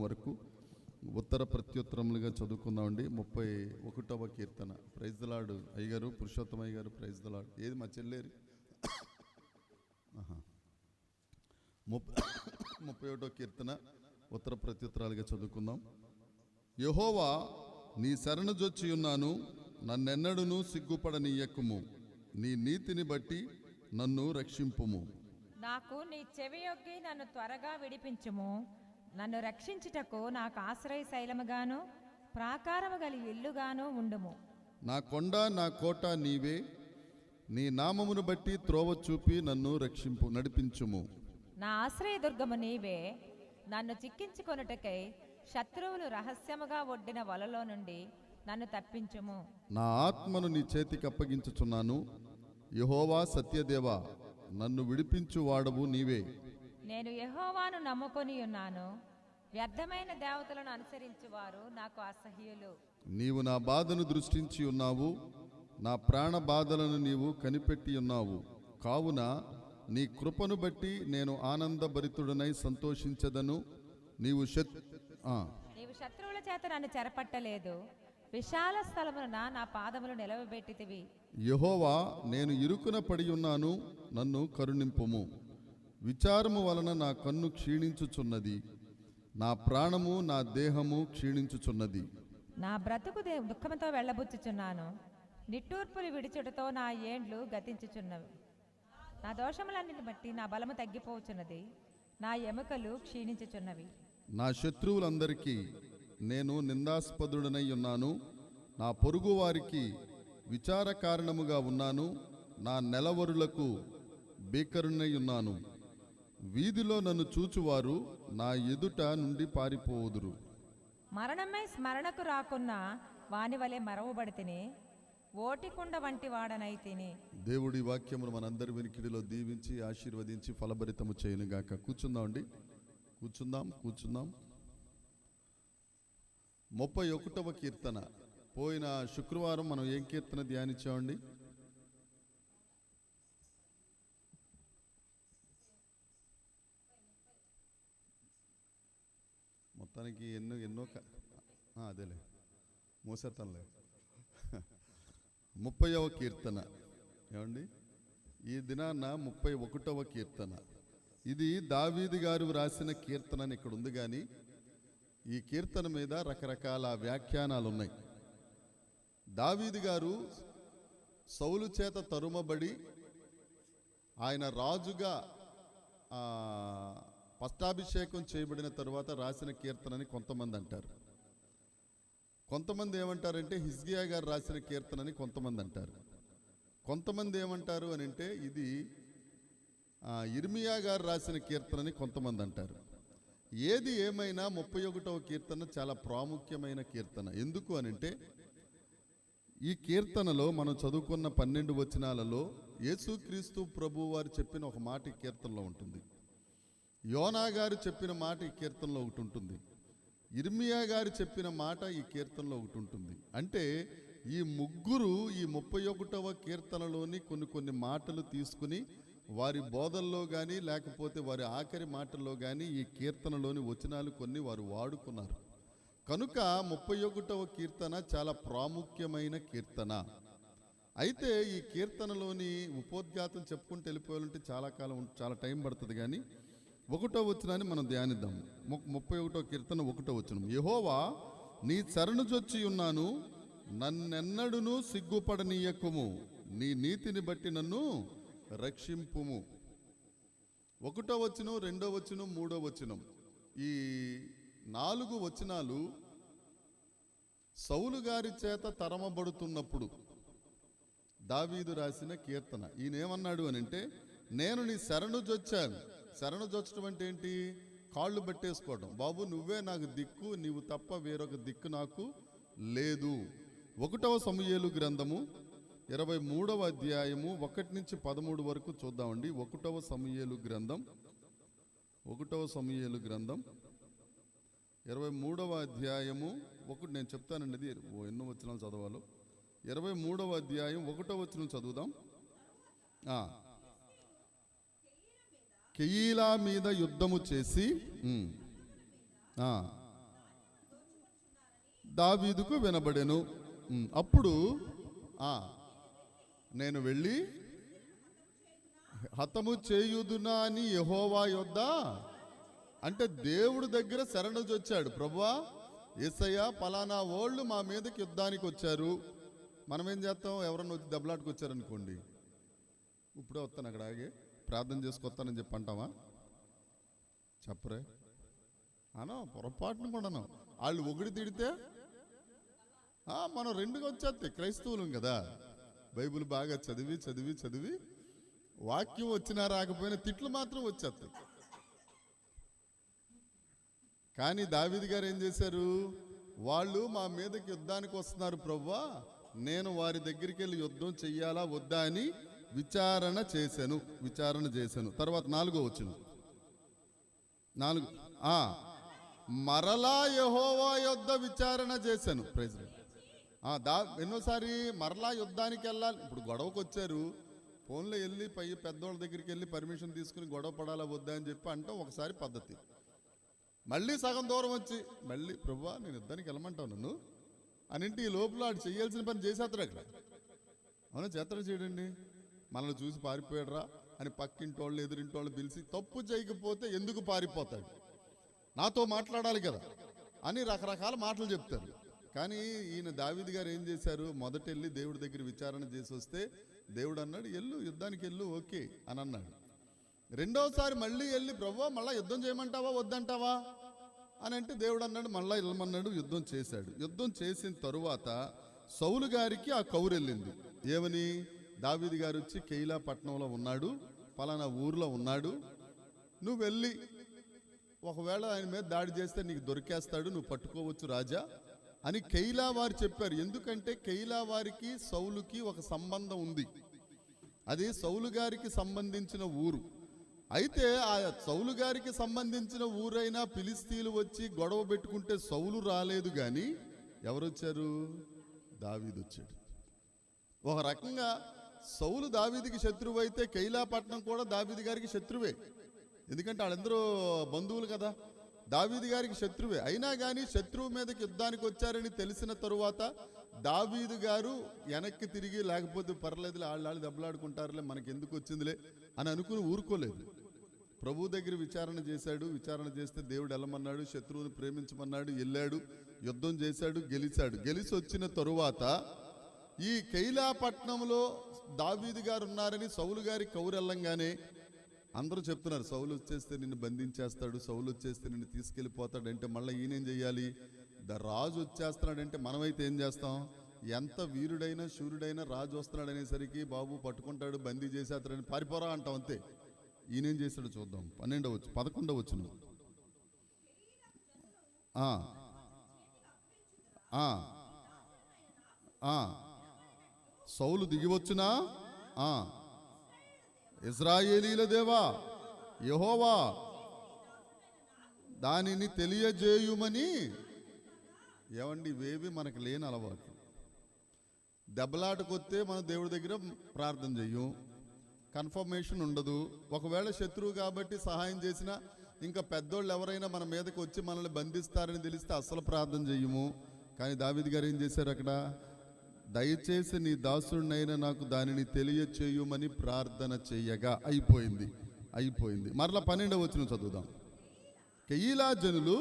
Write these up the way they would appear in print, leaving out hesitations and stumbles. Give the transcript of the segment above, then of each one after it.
వరకు ఉత్తర ప్రత్యుత్తరములుగా చదువుకుందామండి. 31వ కీర్తన. Praise the lord అయ్యగారు, పురుషోత్తమయ్య గారు, ప్రైజ్ ద లార్డ్. ఏది మా చెల్లేరి? 31వ కీర్తన ఉత్తర ప్రత్యుత్తరాలుగా చదువుకుందాం. యెహోవా, నీ శరణు జొచ్చి ఉన్నాను, నన్నెన్నడును సిగ్గుపడనీయకుము. నీ నీతిని బట్టి నన్ను రక్షింపుము. నాకు నీ చెవియొగ్గి నన్ను త్వరగా విడిపించుము. నన్ను రక్షించుటకు నాకు ఆశ్రయ శైలముగాను ప్రాకారము గల ఇల్లుగాను ఉండుము. నా కొండ నా కోట నీవే, నీ నామమును బట్టి త్రోవ చూపి నన్ను నడిపించుము. నా ఆశ్రయదుర్గము నీవే. నన్ను చిక్కించుకొనుటకై శత్రువులు రహస్యముగా ఒడ్డిన వలలో నుండి నన్ను తప్పించుము. నా ఆత్మను నీ చేతికి అప్పగించుచున్నాను. యెహోవా సత్యదేవా, నన్ను విడిపించు వాడవు నీవే. నేను యెహోవాను నమ్ముకొని ఉన్నాను. వ్యర్థమైన దేవతలను అనుసరించువారు నాకు అసహ్యులు. నీవు నా బాధను దృష్టించి ఉన్నావు, నా ప్రాణ బాధలను నీవు కనిపెట్టి ఉన్నావు. కావున నీ కృపను బట్టి నేను ఆనందభరితుడనై సంతోషించదను. నీవు శత్రువుల చేత నన్ను చెరపట్టలేదు. విశాల స్థలమున నా పాదములు నిలవబెట్టితివి. యెహోవా, నేను ఇరుకున పడి ఉన్నాను, నన్ను కరుణింపుము. విచారము వలన నా కన్ను క్షీణించుచున్నది, నా ప్రాణము నా దేహము క్షీణించుచున్నది. నా బ్రతుకు దుఃఖముతో వెళ్ళబుచ్చుచున్నాను. నిట్టూర్పులు విడిచుటతో నా ఏండ్లు గతించుచున్నవి. నా దోషములన్నిటిని బట్టి నా బలము తగ్గిపోచున్నది, నా ఎముకలు క్షీణించుచున్నవి. నా శత్రువులందరికీ నేను నిందాస్పదుడనై ఉన్నాను. నా పొరుగు వారికి విచార కారణముగా ఉన్నాను. నా నెలవరులకు బేకరునై ఉన్నాను. వీధిలో నన్ను చూచువారు నా ఎదుట నుండి పారిపోవుదురు. మరణమై స్మరణకు రాకున్నా వాని వలె మరవబడితిని, ఓటికుండ వంటి వాడనైతిని. దేవుడి వాక్యమును మనందరి వినికిడిలో దీవించి ఆశీర్వదించి ఫలభరితము చేయనుగాక. కూర్చుందామండి, కూర్చుందాం. 31వ కీర్తన. పోయిన శుక్రవారం మనం ఏం కీర్తన ధ్యానించామండి? మొత్తానికి ఎన్నో అదేలే మోసేతన్లే. 30వ కీర్తన ఏమండి? ఈ దినాన్న 31వ కీర్తన. ఇది దావీదు గారు రాసిన కీర్తన అని ఇక్కడ ఉంది, కానీ ఈ కీర్తన మీద రకరకాల వ్యాఖ్యానాలు ఉన్నాయి. దావీదు గారు సౌలు చేత తరుమబడి ఆయన రాజుగా పట్టాభిషేకం చేయబడిన తరువాత రాసిన కీర్తనని కొంతమంది అంటారు. కొంతమంది ఏమంటారంటే హిజ్కియా గారు రాసిన కీర్తనని కొంతమంది అంటారు. కొంతమంది ఏమంటారు అని అంటే ఇది ఇర్మియా గారు రాసిన కీర్తనని కొంతమంది అంటారు. ఏది ఏమైనా 31వ కీర్తన చాలా ప్రాముఖ్యమైన కీర్తన. ఎందుకు అనంటే ఈ కీర్తనలో మనం చదువుకున్న 12 వచనాలలో యేసుక్రీస్తు ప్రభు వారు చెప్పిన ఒక మాట ఈ కీర్తనలో ఉంటుంది. యోనా గారు చెప్పిన మాట ఈ కీర్తనలో ఒకటి ఉంటుంది. ఇర్మియా గారు చెప్పిన మాట ఈ కీర్తనలో ఒకటి ఉంటుంది. అంటే ఈ ముగ్గురు ఈ 31వ కీర్తనలోని కొన్ని మాటలు తీసుకుని వారి బోధల్లో కానీ లేకపోతే వారి ఆఖరి మాటల్లో కానీ ఈ కీర్తనలోని వచనాలు కొన్ని వారు వాడుకున్నారు. కనుక 31వ కీర్తన చాలా ప్రాముఖ్యమైన కీర్తన. అయితే ఈ కీర్తనలోని ఉపోద్ఘాతం చెప్పుకుంటూ వెళ్ళిపోవాలంటే చాలా టైం పడుతుంది, కానీ 1వ వచనాన్ని మనం ధ్యానిద్దాం. 31వ కీర్తన 1వ వచనం. యెహోవా, నీ శరణు జొచ్చి ఉన్నాను, నన్నెన్నడును సిగ్గుపడనీయకుము. నీ నీతిని బట్టి నన్ను రక్షింపుము. 1వ వచనం, 2వ వచనం, 3వ వచనం, ఈ 4 వచనాలు సౌలు గారి చేత తరమబడుతున్నప్పుడు దావీదు రాసిన కీర్తన. ఈయన ఏమన్నాడు అని అంటే, నేను నీ శరణు జొచ్చాను. శరణు జొచ్చడం అంటే ఏంటి? కాళ్ళు పట్టేసుకోవడం. బాబు నువ్వే నాకు దిక్కు, నీవు తప్ప వేరొక దిక్కు నాకు లేదు. 1వ సమూయేలు గ్రంథము 23వ అధ్యాయము 1 నుంచి 13 వరకు చూద్దామండి. 1వ సమూయేలు గ్రంథం 23వ అధ్యాయము 1. నేను చెప్తానండి, అది ఎన్నో వచనాలు చదవాలో. 23వ అధ్యాయం 1వ వచనం చదువుదాం. కెయీలా మీద యుద్ధము చేసి దావీదుకు వినబడెను. అప్పుడు నేను వెళ్ళి హతము చేయుదునా అని యెహోవా యొద్ద, అంటే దేవుడి దగ్గర శరణొచ్చాడు. ప్రభువా, యేసయ్య, పలానా వాళ్ళు మా మీదకి యుద్ధానికి వచ్చారు. మనం ఏం చేస్తాం? ఎవరన్నా వచ్చి దెబ్బలాటకు వచ్చారనుకోండి, ఇప్పుడే వస్తాను అక్కడ ఆగి ప్రార్థన చేసుకొస్తానని చెప్పి అంటావా? చెప్పరే అనా, పొరపాటును కూడాను. వాళ్ళు ఒకటి తిడితే మనం రెండుగా వచ్చేస్తాయి. క్రైస్తవులం కదా, బైబిల్ బాగా చదివి చదివి చదివి వాక్యం వచ్చినా రాకపోయినా తిట్లు మాత్రం వచ్చేస్తాయి. కానీ దావీదు గారు ఏం చేశారు? వాళ్ళు మా మీదకి యుద్ధానికి వస్తున్నారు ప్రభువా, నేను వారి దగ్గరికి వెళ్ళి యుద్ధం చెయ్యాలా వద్దా అని విచారణ చేశాను. తర్వాత 4వ వచనం, మరలా యెహోవా యొద్ద విచారణ చేశాను. ప్రైజ్ ఎన్నోసారి మరలా యుద్ధానికి వెళ్ళాలి. ఇప్పుడు గొడవకు వచ్చారు, ఫోన్లో వెళ్ళి పెద్దోళ్ళ దగ్గరికి వెళ్ళి పర్మిషన్ తీసుకుని గొడవ పడాలా వద్దా అని చెప్పి అంటాం ఒకసారి పద్ధతి. మళ్ళీ సగం దూరం వచ్చి మళ్ళీ ప్రభువా నేను యుద్ధానికి వెళ్ళమంటావు నన్ను అనింటి ఈ లోపల ఆడు చేయాల్సిన పని చేసేస్తాడు. అక్కడ అవునా, చేస్తాడు చేయడండి. మనల్ని చూసి పారిపోయాడురా అని పక్కింటి వాళ్ళు ఎదురింటి వాళ్ళు పిలిచి, తప్పు చేయకపోతే ఎందుకు పారిపోతాడు, నాతో మాట్లాడాలి కదా అని రకరకాల మాటలు చెప్తారు. కానీ ఈయన దావీదు గారు ఏం చేశారు? మొదట వెళ్ళి దేవుడి దగ్గర విచారణ చేసి వస్తే దేవుడు అన్నాడు వెళ్ళు, యుద్ధానికి వెళ్ళు, ఓకే అని అన్నాడు. రెండవసారి మళ్ళీ వెళ్ళి ప్రభువా మళ్ళీ యుద్ధం చేయమంటావా వద్దంటావా అని అంటే దేవుడు అన్నాడు మళ్ళీ వెళ్ళమన్నాడు. యుద్ధం చేశాడు. యుద్ధం చేసిన తరువాత సౌలు గారికి ఆ కౌరు వెళ్ళింది. ఏమని? దావీదు గారు వచ్చి కెయిలా పట్టణంలో ఉన్నాడు, పలానా ఊర్లో ఉన్నాడు, నువ్వు వెళ్ళి ఒకవేళ ఆయన మీద దాడి చేస్తే నీకు దొరికేస్తాడు, నువ్వు పట్టుకోవచ్చు రాజా అని కెయిలా వారు చెప్పారు. ఎందుకంటే కెయిలా వారికి సౌలుకి ఒక సంబంధం ఉంది. అది సౌలు గారికి సంబంధించిన ఊరు. అయితే ఆ సౌలు గారికి సంబంధించిన ఊరైనా ఫిలిస్తీన్లు వచ్చి గొడవ పెట్టుకుంటే సౌలు రాలేదు, కానీ ఎవరు వచ్చారు? దావీదు వచ్చాడు. ఒక రకంగా సౌలు దావీదుకి శత్రువు అయితే కెయిలా పట్టణం కూడా దావీదు గారికి శత్రువే. ఎందుకంటే వాళ్ళందరూ బంధువులు కదా, దావీదు గారికి శత్రువే. అయినా కానీ శత్రువు మీదకి యుద్ధానికి వచ్చారని తెలిసిన తరువాత దావీదు గారు వెనక్కి తిరిగి లేకపోతే పర్లేదులే, వాళ్ళు దెబ్బలాడుకుంటారులే, మనకి ఎందుకు వచ్చిందిలే అని అనుకుని ఊరుకోలేదు. ప్రభు దగ్గర విచారణ చేశాడు. విచారణ చేస్తే దేవుడు వెళ్ళమన్నాడు, శత్రువుని ప్రేమించమన్నాడు, వెళ్ళాడు, యుద్ధం చేశాడు, గెలిచాడు. గెలిచి వచ్చిన తరువాత ఈ కెయిలా పట్టణంలో దావీదు గారు ఉన్నారని సౌలు గారి కౌరెల్లంగానే అందరూ చెప్తున్నారు, సౌలు వచ్చేస్తే నిన్ను బంధించేస్తాడు, సౌలు వచ్చేస్తే నిన్ను తీసుకెళ్ళిపోతాడు. అంటే మళ్ళీ ఈయనేం చెయ్యాలి? రాజు వచ్చేస్తున్నాడంటే మనమైతే ఏం చేస్తాం? ఎంత వీరుడైనా శూరుడైనా రాజు వస్తున్నాడు అనేసరికి బాబు పట్టుకుంటాడు, బందీ చేసేస్తాడని పారిపోరా అంటాం అంతే. ఈయనేం చేశాడు చూద్దాం. 11వ వచనం. సౌలు దిగివచ్చునా, ఇశ్రాయేలీల దేవా యెహోవా దానిని తెలియజేయుమని. ఏమండి, ఇవేవి మనకు లేని అలవాట్లు. దెబ్బలాటకొస్తే మన దేవుడి దగ్గర ప్రార్థన చెయ్యం, కన్ఫర్మేషన్ ఉండదు. ఒకవేళ శత్రువు కాబట్టి సహాయం చేసినా ఇంకా పెద్దోళ్ళు ఎవరైనా మన మీదకి వచ్చి మనల్ని బంధిస్తారని తెలిస్తే అస్సలు ప్రార్థన చెయ్యము. కానీ దావీదు గారు ఏం చేశారు? అక్కడ దయచేసి నీ దాసుడినైనా నాకు దానిని తెలియచేయుమని ప్రార్థన చెయ్యగా అయిపోయింది. మరలా 12వ వచనం చదువుదాం. కెయీలా జనులు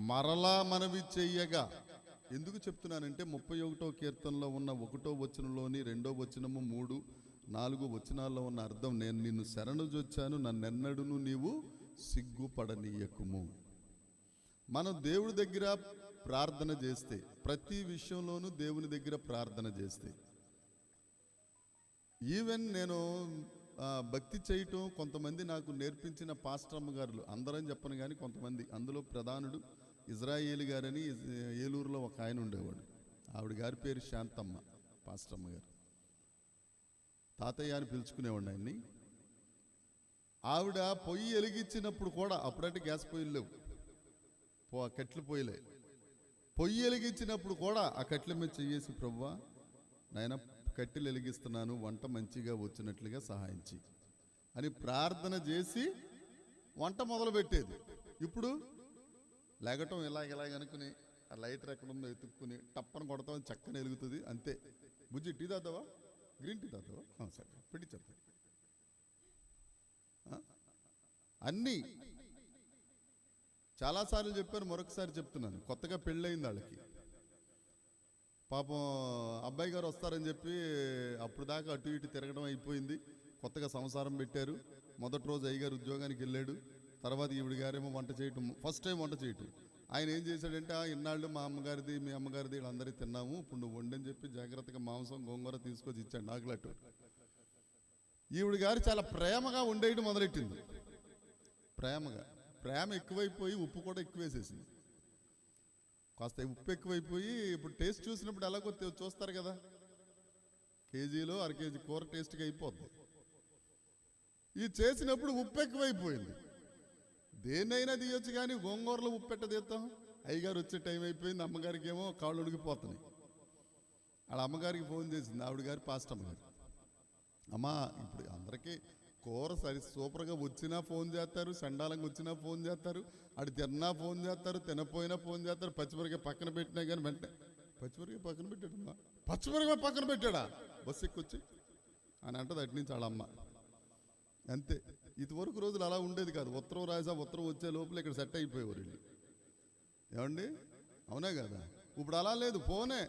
మరలా మనవి చెయ్యగా. ఎందుకు చెప్తున్నానంటే 31వ కీర్తనలో ఉన్న 1వ వచనంలోని 2వ వచనము 3, 4 వచనాల్లో ఉన్న అర్థం, నేను నిన్ను శరణుజొచ్చాను, నన్నెన్నడును నీవు సిగ్గుపడనీయకుము. మనం దేవుడి దగ్గర ప్రార్థన చేస్తే, ప్రతి విషయంలోనూ దేవుని దగ్గర ప్రార్థన చేస్తే, ఈవెన్ నేను భక్తి చేయటం కొంతమంది నాకు నేర్పించిన పాస్టర్మ్మ గారు, అందరం చెప్పను కానీ కొంతమంది, అందులో ప్రధానుడు ఇజ్రాయేలు గారని ఏలూరులో ఒక ఆయన ఉండేవాడు. ఆవిడ గారి పేరు శాంతమ్మ, పాస్టర్మ్మ గారు. తాతయ్య అని పిలుచుకునేవాడు ఆయన్ని. ఆవిడ పొయ్యి వెలిగించినప్పుడు కూడా, అప్పుడంటే గ్యాస్ పొయ్యిలు లేవు, కట్టెల పొయ్యిలే, పొయ్యి వెలిగించినప్పుడు కూడా ఆ కట్టెల మీద చెయ్యేసి, ప్రభువా నాయన కట్టెలు వెలిగిస్తున్నాను, వంట మంచిగా వచ్చినట్లుగా సహాయించి అని ప్రార్థన చేసి వంట మొదలుపెట్టేది. ఇప్పుడు లేగటం ఇలాగ అనుకుని ఆ లైటర్ ఎక్కడుందో ఎత్తుక్కుని టప్పని కొడతామని చక్కని వెలుగుతుంది అంతే. బుజ్జి టీ తాతావా, గ్రీన్ టీ తాతావా? సరే పెట్టించేస్తా. అన్నీ చాలాసార్లు చెప్పాను, మరొకసారి చెప్తున్నాను. కొత్తగా పెళ్ళయింది వాళ్ళకి. పాపం అబ్బాయి గారు వస్తారని చెప్పి అప్పుడు దాకా అటు ఇటు తిరగడం అయిపోయింది. కొత్తగా సంసారం పెట్టారు. మొదటి రోజు అయ్యగారు ఉద్యోగానికి వెళ్ళాడు. తర్వాత ఈవిడ గారేమో వంట చేయటం, ఫస్ట్ టైం వంట చేయటం. ఆయన ఏం చేశాడంటే, ఇన్నాళ్ళు మా అమ్మగారిది మీ అమ్మగారిది వీళ్ళందరికీ తిన్నాము, ఇప్పుడు నువ్వు వండని చెప్పి జాగ్రత్తగా మాంసం గోంగూర తీసుకొచ్చి ఇచ్చాడు నాకులట్టు. ఈవిడ గారు చాలా ప్రేమగా వండేయడం మొదలెట్టింది. ప్రేమ ఎక్కువైపోయి ఉప్పు కూడా ఎక్కువేసేసింది. కాస్త ఉప్పు ఎక్కువైపోయి ఇప్పుడు టేస్ట్ చూసినప్పుడు ఎలాగో చూస్తారు కదా, కేజీలో అర కేజీ కూర టేస్ట్గా అయిపోద్ది. ఇది చేసినప్పుడు ఉప్పు ఎక్కువైపోయింది. దేన్నైనా తీయొచ్చు కానీ గోంగూరలో ఉప్పు పెట్ట తీస్తాం. అయ్యగారు వచ్చే టైం అయిపోయింది. అమ్మగారికి ఏమో కాళ్ళు ఉడికిపోతున్నాయి. వాళ్ళ అమ్మగారికి ఫోన్ చేసింది, ఆవిడ గారు పాస్టమ్మ గారు. అమ్మా ఇప్పుడు అందరికీ కూర సూపర్గా వచ్చినా ఫోన్ చేస్తారు, చండాలంగా వచ్చినా ఫోన్ చేస్తారు, అటు తిన్నా ఫోన్ చేస్తారు, తినపోయినా ఫోన్ చేస్తారు. పచ్చిమిరకాయ పక్కన పెట్టినా కానీ వెంటనే పచ్చిమిరకాయ పక్కన పెట్టాడమ్మా, పచ్చిమిరకాయ పక్కన పెట్టాడా, బస్సు ఎక్కొచ్చి అని అంటది అటు నుంచి వాళ్ళ అమ్మ. అంతే. ఇదివరకు రోజులు అలా ఉండేది కాదు. ఉత్తరం రాసా, ఉత్తరం వచ్చే లోపల ఇక్కడ సెట్ అయిపోయేవారు వీళ్ళు. ఏమండి, అవునా కదా? ఇప్పుడు అలా లేదు, ఫోనే.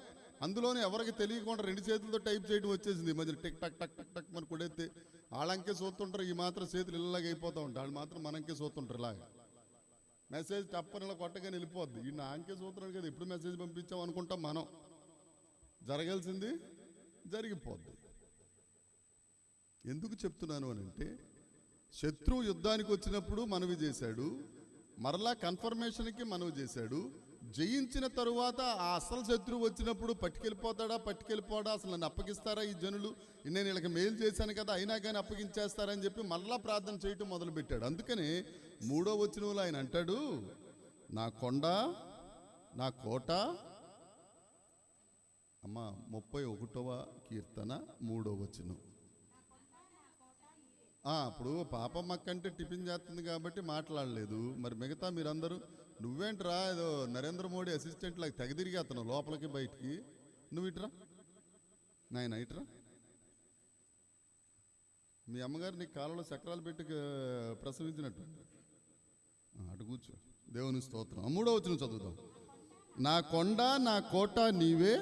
అందులోనే ఎవరికి తెలియకుండా 2 చేతులతో టైప్ చేయడం వచ్చేసింది. మధ్య టిక్ టక్ టక్ టక్ టక్ మన కొడైతే వాళ్ళంకే చూస్తుంటారు. ఈ మాత్రం చేతులు ఇలాగ అయిపోతూ ఉంటారు. వాళ్ళు మాత్రం మనకే చూస్తుంటారు. ఇలాగా మెసేజ్ తప్పని ఇలా కొట్టగానే వెళ్ళిపోద్ది. ఈ నాకే చూస్తున్నాడు కదా, ఎప్పుడు మెసేజ్ పంపించాం అనుకుంటాం మనం. జరగాల్సింది జరిగిపోద్ది. ఎందుకు చెప్తున్నాను అని అంటే, శత్రువు యుద్ధానికి వచ్చినప్పుడు మనవి చేశాడు, మరలా కన్ఫర్మేషన్కి మనవి చేశాడు. జయించిన తరువాత ఆ అసలు శత్రువు వచ్చినప్పుడు పట్టుకెళ్ళిపోడా, అసలు నన్ను అప్పగిస్తారా ఈ జనులు, నేను వీళ్ళకి మేలు చేశాను కదా అయినా కానీ అప్పగించేస్తారని చెప్పి మరలా ప్రార్థన చేయటం మొదలుపెట్టాడు. అందుకని 3వ వచనంలో ఆయన అంటాడు, నా కొండ నా కోట. అమ్మ 31వ కీర్తన 3వ వచనం. ఇప్పుడు పాపమ్మ కంటే టిఫిన్ చేస్తుంది కాబట్టి మాట్లాడలేదు. మరి మిగతా మీరందరూ నువ్వేంట్రా ఏదో నరేంద్ర మోడీ అసిస్టెంట్ లాగా తెగదిరిగి అతను లోపలికి బయటికి, నువ్వు ఇట్రా నాయన ఇట్రా. మీ అమ్మగారు నీ కాళ్ళలో చక్రాలు పెట్టి ప్రసవించినట్టు అటు కూర్చో. దేవుని స్తోత్రం. 3వ వచనం చదువుదాం. నా కొండ నా కోట నీవే,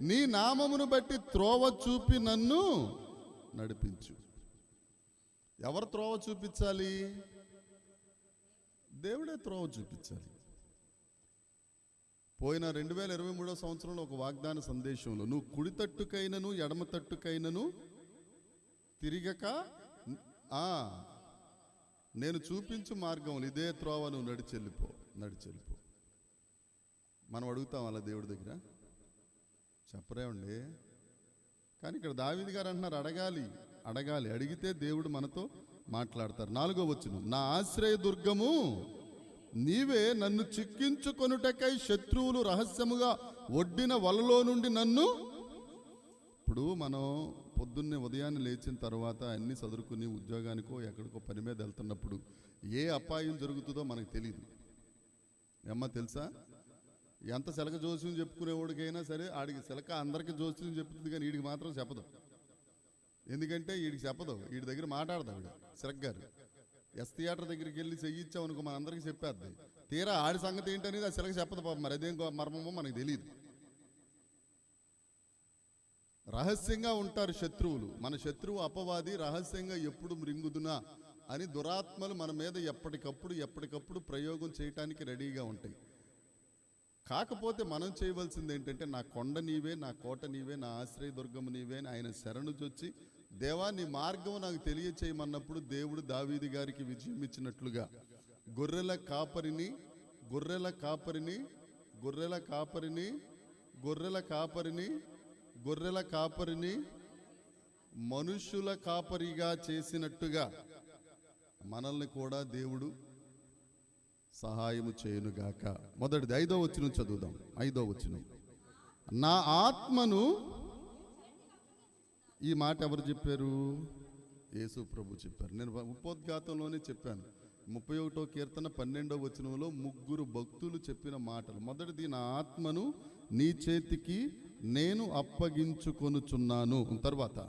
నీ నామమును బట్టి త్రోవ చూపి నన్ను నడిపించు. ఎవరు త్రోవ చూపించాలి? దేవుడే త్రోవ చూపించాలి. పోయిన 2023వ సంవత్సరంలో ఒక వాగ్దాన సందేశంలో, నువ్వు కుడి తట్టుకైనను ఎడమ తట్టుకైనను తిరిగక నేను చూపించు మార్గం ఇదే త్రోవ, నువ్వు నడిచెళ్ళిపో. మనం అడుగుతాం అలా దేవుడి దగ్గర? చెప్పరేమండి. కానీ ఇక్కడ దావీదు గారు అంటున్నారు, అడగాలి. అడిగితే దేవుడు మనతో మాట్లాడతారు. 4వ వచనం. నా ఆశ్రయ దుర్గము నీవే, నన్ను చిక్కించుకొనుటకై శత్రువులు రహస్యముగా ఒడ్డిన వలలో నుండి నన్ను. ఇప్పుడు మనం పొద్దున్నే ఉదయాన్నే లేచిన తర్వాత అన్ని చదువుకుని ఉద్యోగానికో ఎక్కడికో పని మీద వెళ్తున్నప్పుడు ఏ అపాయం జరుగుతుందో మనకు తెలియదు. ఏమ్మా తెలుసా? ఎంత చిలక జోస్యం చెప్పుకునేవాడికైనా సరే ఆడికి చిలక అందరికీ జోస్యం చెప్తుంది, కానీ వీడికి మాత్రం చెప్పదు. ఎందుకంటే వీడికి చెప్పదు, వీడి దగ్గర మాట్లాడదు ఆవిడ. చిలక గారు ఎస్ థియేటర్ దగ్గరికి వెళ్ళి చెయ్యిచ్చామనుకో మన అందరికీ చెప్పేద్ది. తీరా ఆడి సంగతి ఏంటనేది ఆ చిలక చెప్పదు పాపం. మరి అదేం మర్మమో మనకు తెలియదు. రహస్యంగా ఉంటారు శత్రువులు. మన శత్రువు అపవాది రహస్యంగా ఎప్పుడు మృంగుదునా అని దురాత్మలు మన మీద ఎప్పటికప్పుడు ప్రయోగం చేయటానికి రెడీగా ఉంటాయి. కాకపోతే మనం చేయవలసింది ఏంటంటే, నా కొండ నీవే, నా కోట నీవే, నా ఆశ్రయ దుర్గము నీవే అని ఆయన శరణు చొచ్చి, దేవా నీ మార్గం నాకు తెలియచేయమన్నప్పుడు దేవుడు దావీదు గారికి విజయం ఇచ్చినట్లుగా గొర్రెల కాపరిని మనుష్యుల కాపరిగా చేసినట్టుగా మనల్ని కూడా దేవుడు సహాయము చేయునుగాక. మొదటిది 5వ వచనం చదువుదాం. 5వ వచనం. నా ఆత్మను, ఈ మాట ఎవరు చెప్పారు? యేసు ప్రభు చెప్పారు. నేను ఉపోద్ఘాతంలోనే చెప్పాను, 31వ కీర్తన 12వ వచనంలో ముగ్గురు భక్తులు చెప్పిన మాటలు. మొదటిది, నా ఆత్మను నీ చేతికి నేను అప్పగించుకొనుచున్నాను. తర్వాత,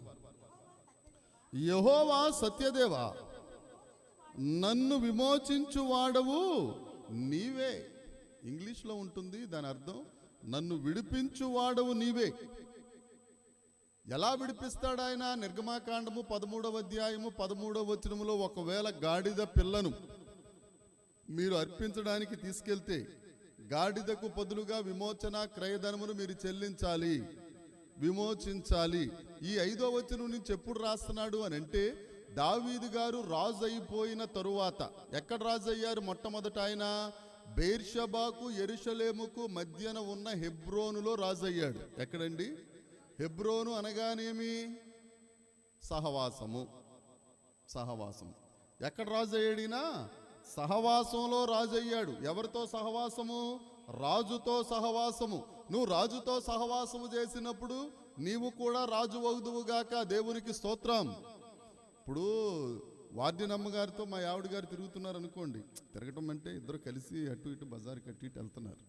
యెహోవా సత్యదేవా, నన్ను విమోచించువాడవు నీవే. ఇంగ్లీష్లో ఉంటుంది దాని అర్థం, నన్ను విడిపించువాడవు నీవే. ఎలా విడిపిస్తాడు ఆయన? నిర్గమాకాండము 13వ అధ్యాయము 13వ వచనములో, ఒకవేళ గాడిద పిల్లను మీరు అర్పించడానికి తీసుకెళ్తే గాడిదకు బదులుగా విమోచన క్రయధనమును మీరు చెల్లించాలి, విమోచించాలి. ఈ 5వ వచనం నుంచి ఎప్పుడు రాస్తున్నాడు అని అంటే, దావీదు గారు రాజు అయిపోయిన తరువాత. ఎక్కడ రాజు అయ్యారు? మొట్టమొదట ఆయన బెయేర్షెబాకు యెరూషలేముకు మధ్యన ఉన్న హెబ్రోనులో రాజు అయ్యాడు. ఎక్కడండి? హెబ్రోను అనగానేమి? సహవాసము. సహవాసం. ఎక్కడ రాజు అయ్యాడినా? సహవాసంలో రాజు అయ్యాడు. ఎవరితో సహవాసము? రాజుతో సహవాసము. నువ్వు రాజుతో సహవాసము చేసినప్పుడు నీవు కూడా రాజు అవుదువుగాక. దేవునికి స్తోత్రం. ఇప్పుడు వార్డినమ్మ గారితో మా ఆవిడ గారు తిరుగుతున్నారు అనుకోండి. తిరగటం అంటే ఇద్దరు కలిసి అటు ఇటు బజార్ కట్టి ఇటు వెళ్తున్నారు.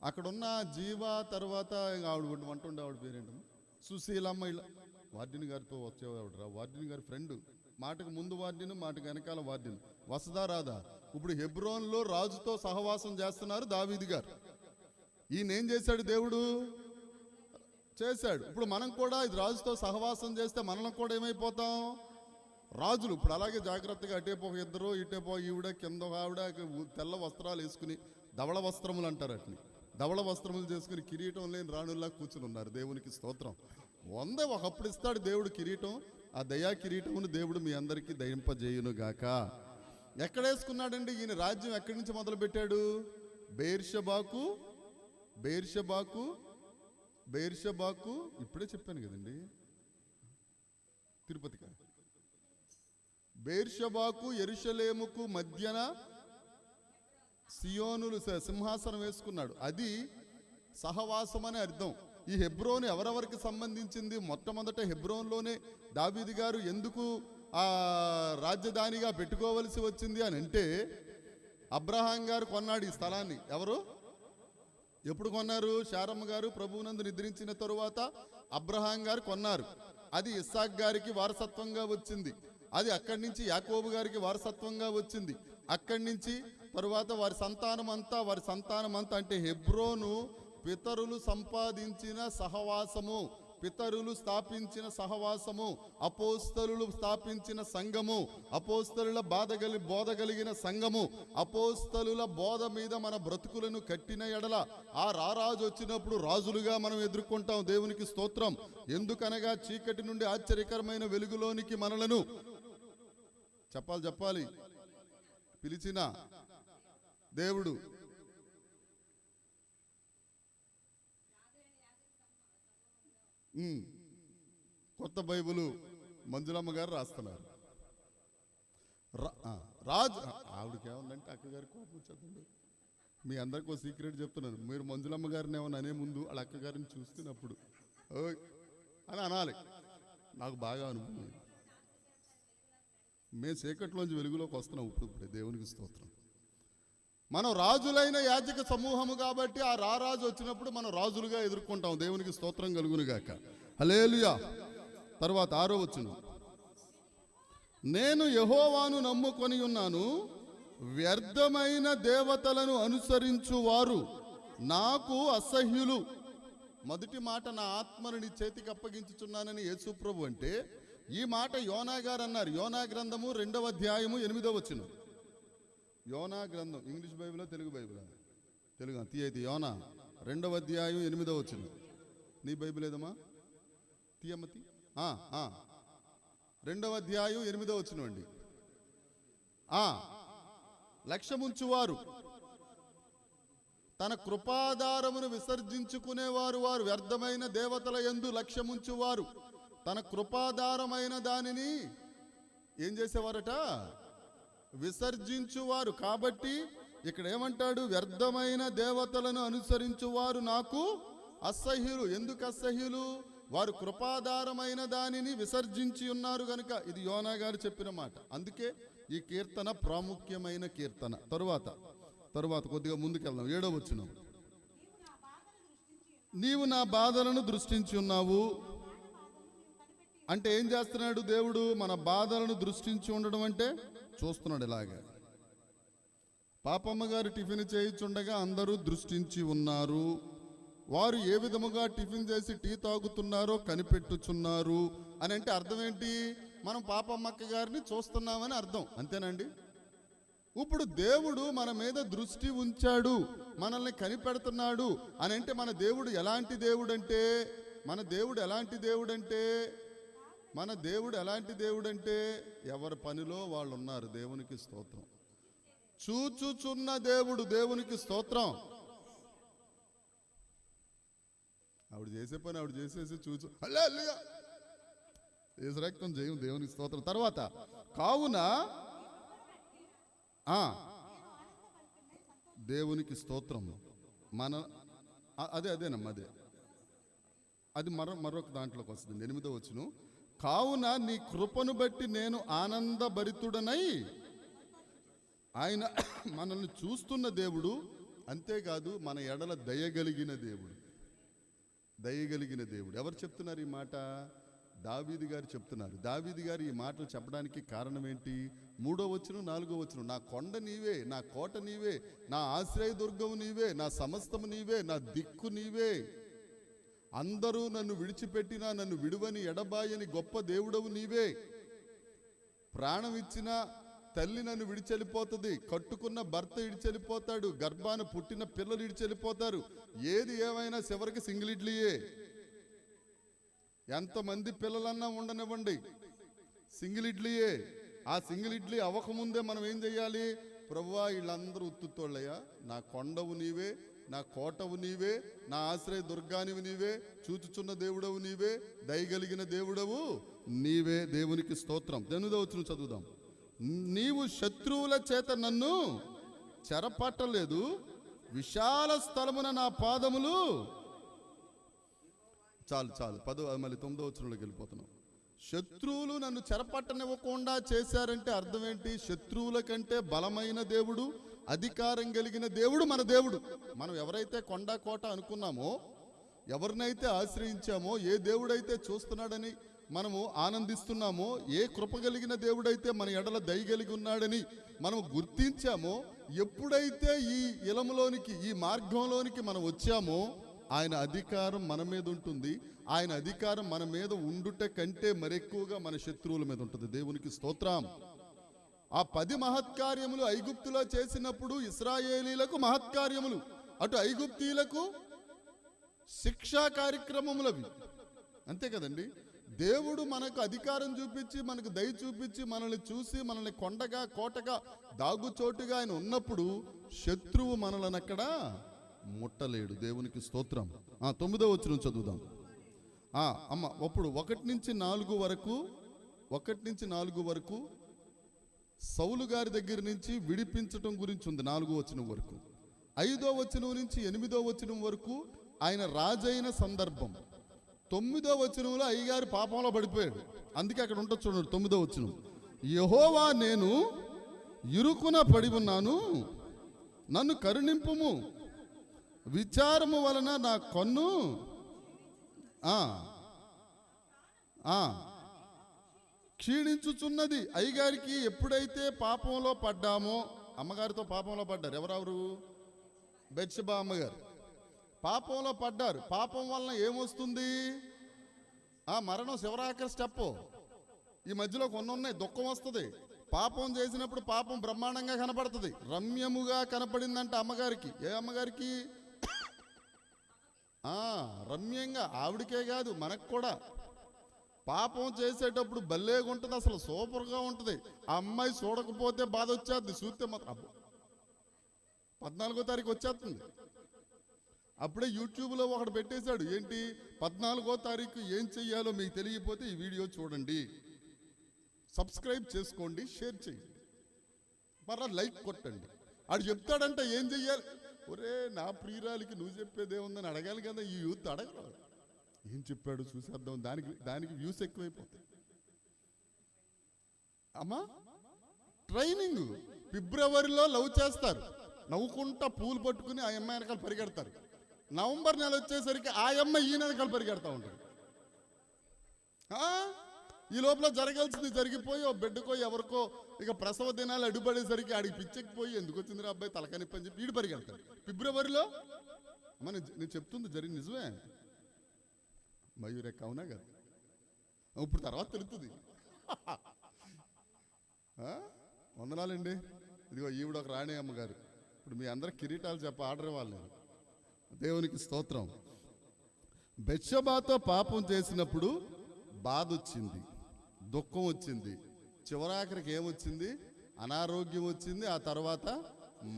అక్కడున్న జీవ, తర్వాత ఆవిడ వంట ఉండే ఆవిడ పేరేంటమ్మా, సుశీలమ్మ, ఇలా వార్డిని గారితో వచ్చేవాడురా. వార్డిని గారి ఫ్రెండ్. మాటకు ముందు వార్డిను, మాటకు వెనకాల వార్డిను. వసదా రాదా? ఇప్పుడు హెబ్రోన్లో రాజుతో సహవాసం చేస్తున్నారు దావీదు గారు. ఈయన ఏం చేశాడు? దేవుడు చేశాడు. ఇప్పుడు మనం కూడా ఇది రాజుతో సహవాసం చేస్తే మనం కూడా ఏమైపోతాం? రాజులు. ఇప్పుడు అలాగే జాగ్రత్తగా అటేపో ఇద్దరు, ఇటేపో ఈవిడ, కింద ఆవిడ తెల్ల వస్త్రాలు వేసుకుని, ధవళ వస్త్రములు అంటారు అట్ని, ధవళ వస్త్రములు చేసుకుని కిరీటం లేని రాణుల్లా కూర్చుని ఉన్నారు. దేవునికి స్తోత్రం. ఒకప్పుడు ఇస్తాడు దేవుడు కిరీటం. ఆ దయా కిరీటమును దేవుడు మీ అందరికీ దయింపజేయును గాక. ఎక్కడ వేసుకున్నాడండి ఈయన? రాజ్యం ఎక్కడి నుంచి మొదలు పెట్టాడు? బెయేర్షెబాకు. బెయేర్షెబాకు బెయేర్షెబాకు ఇప్పుడే చెప్పాను కదండి, తిరుపతికి. బెయేర్షెబాకు యెరూషలేముకు మధ్యన సియోనులు సింహాసనం వేసుకున్నాడు. అది సహవాసం అని అర్థం. ఈ హెబ్రోను ఎవరెవరికి సంబంధించింది? మొట్టమొదట హెబ్రోన్లోనే దావీదు గారు ఎందుకు ఆ రాజధానిగా పెట్టుకోవలసి వచ్చింది అని అంటే, అబ్రహాం గారు కొన్నాడు ఈ స్థలాన్ని. ఎవరు? ఎప్పుడు కొన్నారు? శారమ్మ గారు ప్రభువునందు నిద్రించిన తరువాత అబ్రహాం గారు కొన్నారు. అది ఇస్సాక్ గారికి వారసత్వంగా వచ్చింది. అది అక్కడి నుంచి యాకోబు గారికి వారసత్వంగా వచ్చింది. అక్కడి నుంచి తరువాత వారి సంతానం అంతా అంటే హెబ్రోను పితరులు సంపాదించిన సహవాసము, పితరులు స్థాపించిన సహవాసము, అపోస్తలులు స్థాపించిన సంఘము, అపోస్తలుల బోధ కలిగిన సంఘము. అపోస్తలుల బోధ మీద మన బ్రతుకులను కట్టిన ఎడల ఆ రారాజు వచ్చినప్పుడు రాజులుగా మనం ఎదుర్కొంటాం. దేవునికి స్తోత్రం. ఎందుకనగా చీకటి నుండి ఆశ్చర్యకరమైన వెలుగులోనికి మనలను చెప్పాలి పిలిచిన దేవుడు. కొత్త బైబిలు మంజులమ్మ గారు రాస్తున్నారు. రాజు ఆవిడకి ఏముందంటే అక్కగారి కోపం వచ్చేదండి. మీ అందరికి ఒక సీక్రెట్ చెప్తున్నాను. మీరు మంజులమ్మ గారిని ఏమన్నా అనే ముందు వాళ్ళ అక్కగారిని చూస్తున్నప్పుడు ఓయ్ అని అనాలి. నాకు బాగా అనుభవం. మేము చీకట్లోంచి వెలుగులోకి వస్తున్నాం ఇప్పుడే. దేవునికి స్తోత్రం. మనం రాజులైన యాజక సమూహము కాబట్టి ఆ రారాజు వచ్చినప్పుడు మనం రాజులుగా ఎదుర్కొంటాం. దేవునికి స్తోత్రం కలుగునుగాక. హల్లెలూయా. తర్వాత 6వ వచనం, నేను యెహోవాను నమ్ముకొని ఉన్నాను, వ్యర్థమైన దేవతలను అనుసరించువారు నాకు అసహ్యులు. మొదటి మాట, నా ఆత్మను నీ చేతికి అప్పగించుచున్నానని యేసుప్రభు అంటే, ఈ మాట యోనా గారు అన్నారు. యోనా గ్రంథము 2వ అధ్యాయము 8వ వచనం. యోనా గ్రంథం ఇంగ్లీష్ బైబిలా తెలుగు బైబిలా? తెలుగు. తీయైతే యోనా 2వ అధ్యాయం 8వ వచనం. నీ బైబిల్ ఏదమ్మా? తీయమ్మతి. 2వ అధ్యాయం 8వ వచనం అండి. లక్ష్యముంచువారు తన కృపాధారమును విసర్జించుకునేవారు, వారు వ్యర్థమైన దేవతల యందు లక్ష్యముంచువారు తన కృపాధారమైన దానిని ఏం చేసేవారట? విసర్జించువారు. కాబట్టి ఇక్కడ ఏమంటాడు? వ్యర్థమైన దేవతలను అనుసరించువారు నాకు అసహ్యులు. ఎందుకు అసహ్యులు? వారు కృపాధారమైన దానిని విసర్జించి ఉన్నారు గనుక. ఇది యోనా గారు చెప్పిన మాట. అందుకే ఈ కీర్తన ప్రాముఖ్యమైన కీర్తన. తరువాత కొద్దిగా ముందుకెళ్దాం. 7వ వచనం. నీవు నా బాధలను దృష్టించి ఉన్నావు. అంటే ఏం చేస్తున్నాడు దేవుడు? మన బాధలను దృష్టించి ఉండడం అంటే చూస్తున్నాడు. ఇలాగే పాపమ్మ గారు టిఫిన్ చేయించుండగా అందరూ దృష్టించి ఉన్నారు. వారు ఏ విధముగా టిఫిన్ చేసి టీ తాగుతున్నారో కనిపెట్టుచున్నారు అని అంటే అర్థం ఏంటి? మనం పాపమ్మక్క గారిని చూస్తున్నామని అర్థం. అంతేనండి. ఇప్పుడు దేవుడు మన మీద దృష్టి ఉంచాడు, మనల్ని కనిపెడుతున్నాడు అని అంటే మన దేవుడు ఎలాంటి దేవుడు అంటే ఎవరి పనిలో వాళ్ళు ఉన్నారు. దేవునికి స్తోత్రం. చూచుచున్న దేవుడు. దేవునికి స్తోత్రం. ఆవిడ చేసే పని ఆవిడ చేసేసి చూచు హల్లెలూయా రక్తం చేయం. దేవునికి స్తోత్రం. తర్వాత కావున దేవునికి స్తోత్రం. మన అదేనమ్మా అది మరొక దాంట్లోకి వస్తుంది. 8వ వచనం. కావున నీ కృపను బట్టి నేను ఆనందభరితుడనై. ఆయన మనల్ని చూస్తున్న దేవుడు. అంతేకాదు మన ఎడల దయగలిగిన దేవుడు. ఎవరు చెప్తున్నారు ఈ మాట? దావీదు గారు చెప్తున్నారు. దావీదు గారు ఈ మాటలు చెప్పడానికి కారణం ఏంటి? 3వ వచనం 4వ వచనం. నా కొండ నీవే, నా కోట నీవే, నా ఆశ్రయదుర్గము నీవే, నా సమస్తము నీవే, నా దిక్కు నీవే. అందరూ నన్ను విడిచిపెట్టినా నన్ను విడువని ఎడబాయని గొప్ప దేవుడవు నీవే. ప్రాణం ఇచ్చిన తల్లి నన్ను విడిచెళ్ళిపోతుంది, కట్టుకున్న భర్త ఇడిచెళ్ళిపోతాడు, గర్భాన పుట్టిన పిల్లలు ఇడిచెళ్ళిపోతారు. ఏది ఏమైనా చివరికి సింగిల్ ఇడ్లీయే. ఎంతమంది పిల్లలన్నా ఉండనివ్వండి, సింగిల్ ఇడ్లీయే. ఆ సింగిల్ ఇడ్లీ అవ్వకముందే మనం ఏం చెయ్యాలి? ప్రభువా వీళ్ళందరూ ఉత్తుతోళ్ళయ్యా, నా కొండవు నీవే, నా కోటవు నీవే, నా ఆశ్రయ దుర్గానివి నీవే, చూచుచున్న దేవుడవు నీవే, దయగలిగిన దేవుడవు నీవే. దేవునికి స్తోత్రం. 8వ వచనం చదువుదాం. నీవు శత్రువుల చేత నన్ను చెరపట్టలేదు, విశాల స్థలమున నా పాదములు. చాలు మళ్ళీ 9వ వచనంలోకి వెళ్ళిపోతున్నాం. శత్రువులు నన్ను చెరపట్టనివ్వకుండా చేశారంటే అర్థం ఏంటి? శత్రువుల కంటే బలమైన దేవుడు, అధికారం కలిగిన దేవుడు మన దేవుడు. మనం ఎవరైతే కొండ కోట అనుకున్నామో, ఎవరినైతే ఆశ్రయించామో, ఏ దేవుడైతే చూస్తున్నాడని మనము ఆనందిస్తున్నామో, ఏ కృప కలిగిన దేవుడైతే మన ఎడల దయగలిగి ఉన్నాడని మనం గుర్తించామో, ఎప్పుడైతే ఈ ఇలములోనికి, ఈ మార్గంలోనికి మనం వచ్చామో, ఆయన అధికారం మన మీద ఉంటుంది. ఆయన అధికారం మన మీద ఉండుట కంటే మరెక్కువగా మన శత్రువుల మీద ఉంటుంది. దేవునికి స్తోత్రం. ఆ 10 మహత్కార్యములు ఐగుప్తులో చేసినప్పుడు ఇశ్రాయేలీలకు మహత్కార్యములు, అటు ఐగుప్తీయులకు శిక్షా కార్యక్రమములవి. అంతే కదండి. దేవుడు మనకు అధికారం చూపించి, మనకు దయ చూపించి, మనల్ని చూసి, మనల్ని కొండగా కోటగా దాగుచోటుగా ఆయన ఉన్నప్పుడు శత్రువు మనల్ని అక్కడ ముట్టలేడు. దేవునికి స్తోత్రం. 9వ వచనం చదువుదాం. అమ్మ అప్పుడు 1 నుంచి 4 వరకు సౌలు గారి దగ్గర నుంచి విడిపించటం గురించి ఉంది. 4వ వచనం వరకు. 5వ వచనం నుంచి 8వ వచనం వరకు ఆయన రాజైన సందర్భం. 9వ వచనంలో అయ్యగారు పాపంలో పడిపోయాడు. అందుకే అక్కడ ఉంటుంది చూడండి. 9వ వచనం. యెహోవా నేను ఇరుకున పడి ఉన్నాను, నన్ను కరుణింపుము, విచారము వలన నా కన్ను క్షీణించుచున్నది. అయ్యగారికి ఎప్పుడైతే పాపంలో పడ్డామో, అమ్మగారితో పాపంలో పడ్డారు. ఎవరెవరు? బెత్షెబా అమ్మగారు పాపంలో పడ్డారు. పాపం వలన ఏమొస్తుంది? మరణం శివరాఖరి స్టెప్. ఈ మధ్యలో కొన్ని ఉన్నాయి. దుఃఖం వస్తుంది. పాపం చేసినప్పుడు పాపం బ్రహ్మాండంగా కనపడుతుంది, రమ్యముగా కనపడిందంట అమ్మగారికి. ఏ అమ్మగారికి? రమ్యంగా. ఆవిడికే కాదు, మనకు కూడా పాపం చేసేటప్పుడు భలేగా ఉంటుంది, అసలు సూపర్గా ఉంటుంది. ఆ అమ్మాయి చూడకపోతే బాధ వచ్చేది, చూస్తే మాత్రం 14వ తారీఖు వచ్చేస్తుంది. అప్పుడే యూట్యూబ్లో ఒకడు పెట్టేశాడు. ఏంటి? 14వ తారీఖు ఏం చెయ్యాలో మీకు తెలియకపోతే ఈ వీడియో చూడండి, సబ్స్క్రైబ్ చేసుకోండి, షేర్ చేయండి, మరలా లైక్ కొట్టండి. ఆడు చెప్తాడంట ఏం చెయ్యాలి. ఒరే నా ప్రియురాలికి నువ్వు చెప్పేదేముందని అడగాలి కదా. ఈ యూత్ అడగరు. ఏం చెప్పాడు చూసేద్దాం, దానికి వ్యూస్ ఎక్కువైపోతాయి. అమ్మా ట్రైనింగ్. ఫిబ్రవరిలో లవ్ చేస్తారు, నవ్వుకుంటా పూలు పట్టుకుని ఆ అమ్మాయి వెనకాల పరిగెడతారు. నవంబర్ నెల వచ్చేసరికి ఆ అమ్మాయి ఈయన వెనకాల పరిగెడతా ఉంటారు. ఈ లోపల జరగాల్సింది జరిగిపోయి ఓ బిడ్డకో ఎవరికో ఇక ప్రసవ దినాలు అడ్డుపడేసరికి ఆడికి పిచ్చెక్కిపోయి ఎందుకు వచ్చింది అబ్బాయి తలకానిప్పి అని చెప్పి వీడు పరిగెడతాడు. ఫిబ్రవరిలో నేను చెప్తుంది జరిగి నిజమే, మయూరే అవునా కదా, ఇప్పుడు తర్వాత తెలుస్తుంది. వందనాలండి. ఇదిగో ఈవిడ ఒక రాణి అమ్మగారు. ఇప్పుడు మీ అందరికి కిరీటాలు ఆర్డర్ ఇవ్వాలి నేను. దేవునికి స్తోత్రం. బెత్షెబాతో పాపం చేసినప్పుడు బాధ వచ్చింది, దుఃఖం వచ్చింది, చివరాఖరికి ఏమొచ్చింది? అనారోగ్యం వచ్చింది, ఆ తర్వాత